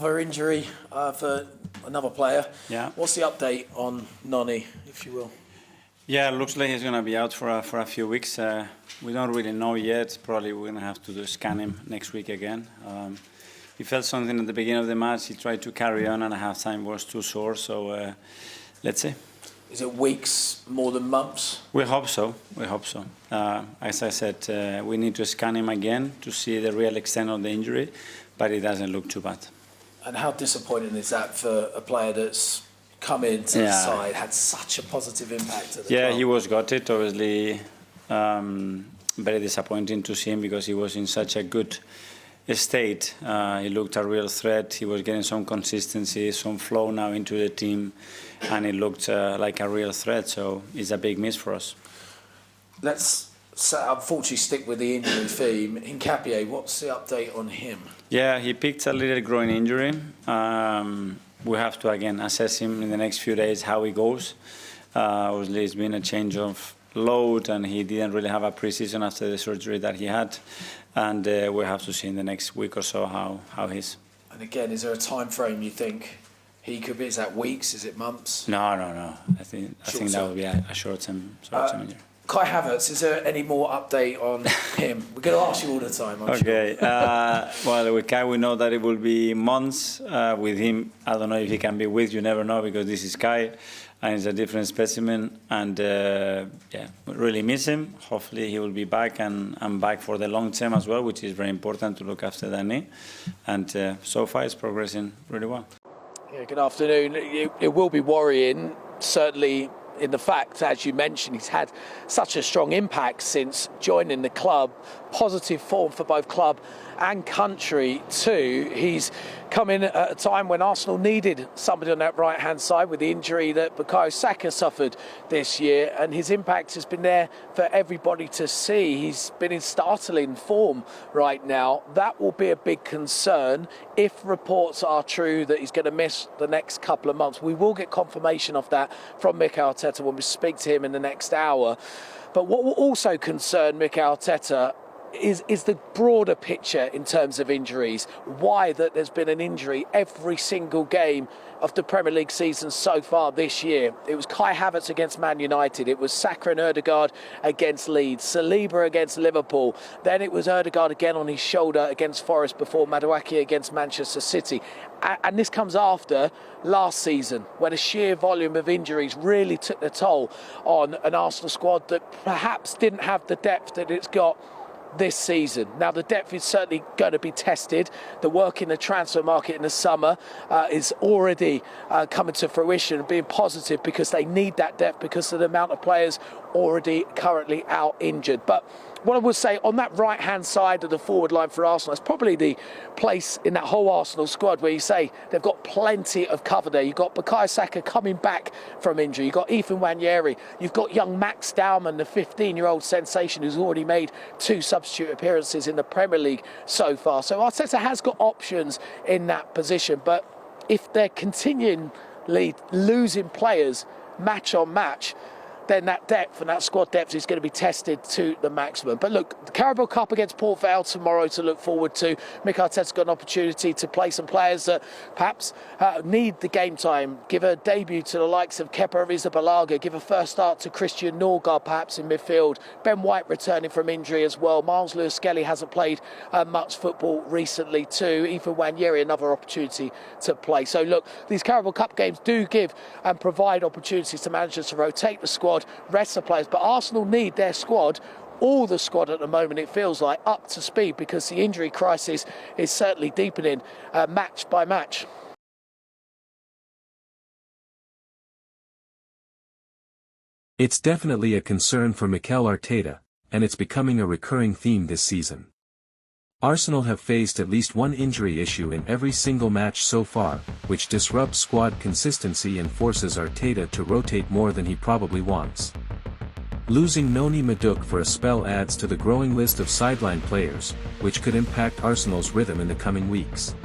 Another injury for another player. Yeah. What's the update on Noni, if you will? Yeah, looks like he's going to be out for a few weeks. We don't really know yet. Probably we're going to have to scan him next week again. He felt something at the beginning of the match. He tried to carry on, and at halftime was too sore. So let's see. Is it weeks more than months? We hope so. We hope so. As I said, we need to scan him again to see the real extent of the injury, but it doesn't look too bad. And how disappointing is that for a player that's come into the side, had such a positive impact at the club? He was gutted, obviously. Very disappointing to see him because he was in such a good state. He looked a real threat. He was getting some consistency, some flow now into the team, and it looked like a real threat. So it's a big miss for us. Let's unfortunately stick with the injury theme. Hincapié, what's the update on him? Yeah, he picked a little groin injury. We have to again assess him in the next few days how he goes. Obviously, it's been a change of load, and he didn't really have a pre-season after the surgery that he had. And we have to see in the next week or so how he's. And again, is there a time frame you think he could be? Is that weeks? Is it months? No. I think that would be a short-term injury. Kai Havertz, is there any more update on him? We're going to ask you all the time, I'm sure. Well, with Kai, we know that it will be months. With him, I don't know if he can be with. You never know, because this is Kai, and he's a different specimen. And, we really miss him. Hopefully he will be back, and back for the long term as well, which is very important to look after the knee. And so far, it's progressing really well. Yeah, good afternoon. It will be worrying, certainly, in the fact, as you mentioned, he's had such a strong impact since joining the club. Positive form for both club and country too. He's come in at a time when Arsenal needed somebody on that right-hand side with the injury that Bukayo Saka suffered this year, and his impact has been there for everybody to see. He's been in startling form right now. That will be a big concern if reports are true that he's going to miss the next couple of months. We will get confirmation of that from Mikel Arteta when we speak to him in the next hour. But what will also concern Mikel Arteta is the broader picture in terms of injuries. Why that there's been an injury every single game of the Premier League season so far this year. It was Kai Havertz against Man United. It was Saka and Ødegaard against Leeds. Saliba against Liverpool. Then it was Ødegaard again on his shoulder against Forest before Madueke against Manchester City. And this comes after last season, when a sheer volume of injuries really took the toll on an Arsenal squad that perhaps didn't have the depth that it's got this season. Now, the depth is certainly going to be tested. The work in the transfer market in the summer is already coming to fruition and being positive, because they need that depth because of the amount of players already currently out injured. But what I would say, on that right-hand side of the forward line for Arsenal, it's probably the place in that whole Arsenal squad where you say they've got plenty of cover there. You've got Bukayo Saka coming back from injury. You've got Ethan Nwaneri. You've got young Max Dowman, the 15-year-old sensation who's already made 2 substitute appearances in the Premier League so far. So Arteta has got options in that position. But if they're continually losing players match on match, then that depth and that squad depth is going to be tested to the maximum. But look, the Carabao Cup against Port Vale tomorrow to look forward to. Mikel Arteta's got an opportunity to play some players that perhaps need the game time. Give a debut to the likes of Kepa Arrizabalaga. Give a first start to Christian Norgard perhaps in midfield. Ben White returning from injury as well. Miles Lewis-Skelly hasn't played much football recently too. Ethan Nwaneri, another opportunity to play. So look, these Carabao Cup games do give and provide opportunities to managers to rotate the squad, rest the players, but Arsenal need their squad, all the squad at the moment, it feels like, up to speed, because the injury crisis is certainly deepening match by match. It's definitely a concern for Mikel Arteta, and it's becoming a recurring theme this season. Arsenal have faced at least one injury issue in every single match so far, which disrupts squad consistency and forces Arteta to rotate more than he probably wants. Losing Noni Madueke for a spell adds to the growing list of sideline players, which could impact Arsenal's rhythm in the coming weeks.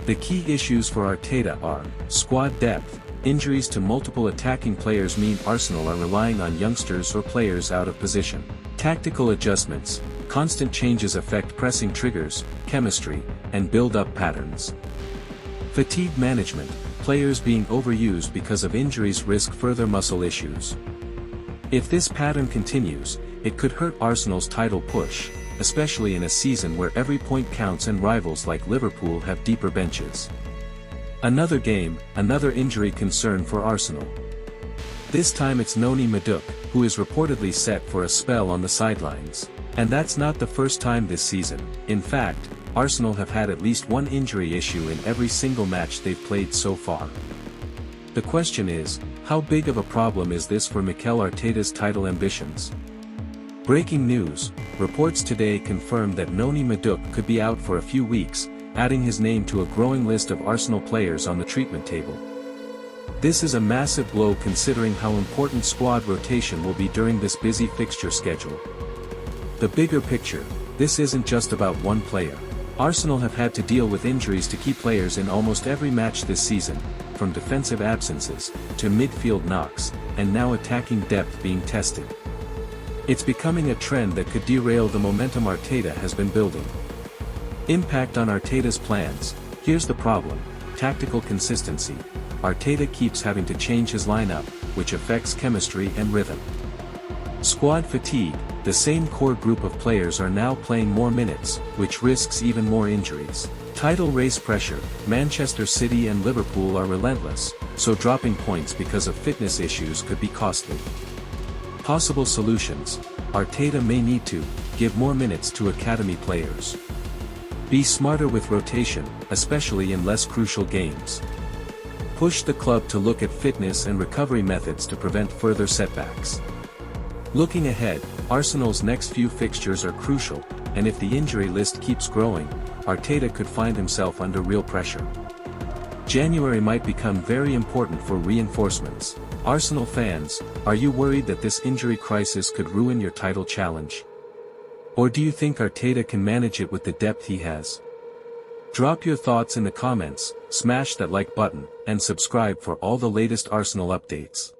The key issues for Arteta are squad depth. Injuries to multiple attacking players mean Arsenal are relying on youngsters or players out of position. Tactical adjustments. Constant changes affect pressing triggers, chemistry, and build-up patterns. Fatigue management, players being overused because of injuries risk further muscle issues. If this pattern continues, it could hurt Arsenal's title push, especially in a season where every point counts and rivals like Liverpool have deeper benches. Another game, another injury concern for Arsenal. This time it's Noni Madueke, who is reportedly set for a spell on the sidelines. And that's not the first time this season. In fact, Arsenal have had at least one injury issue in every single match they've played so far. The question is, how big of a problem is this for Mikel Arteta's title ambitions? Breaking news, reports today confirmed that Noni Madueke could be out for a few weeks, adding his name to a growing list of Arsenal players on the treatment table. This is a massive blow considering how important squad rotation will be during this busy fixture schedule. The bigger picture, this isn't just about one player. Arsenal have had to deal with injuries to key players in almost every match this season, from defensive absences, to midfield knocks, and now attacking depth being tested. It's becoming a trend that could derail the momentum Arteta has been building. Impact on Arteta's plans. Here's the problem: tactical consistency. Arteta keeps having to change his lineup, which affects chemistry and rhythm. Squad fatigue. The same core group of players are now playing more minutes, which risks even more injuries. Title race pressure. Manchester City and Liverpool are relentless, so dropping points because of fitness issues could be costly. Possible solutions. Arteta may need to give more minutes to academy players. Be smarter with rotation, especially in less crucial games. Push the club to look at fitness and recovery methods to prevent further setbacks. Looking ahead, Arsenal's next few fixtures are crucial, and if the injury list keeps growing, Arteta could find himself under real pressure. January might become very important for reinforcements. Arsenal fans, are you worried that this injury crisis could ruin your title challenge? Or do you think Arteta can manage it with the depth he has? Drop your thoughts in the comments, smash that like button, and subscribe for all the latest Arsenal updates.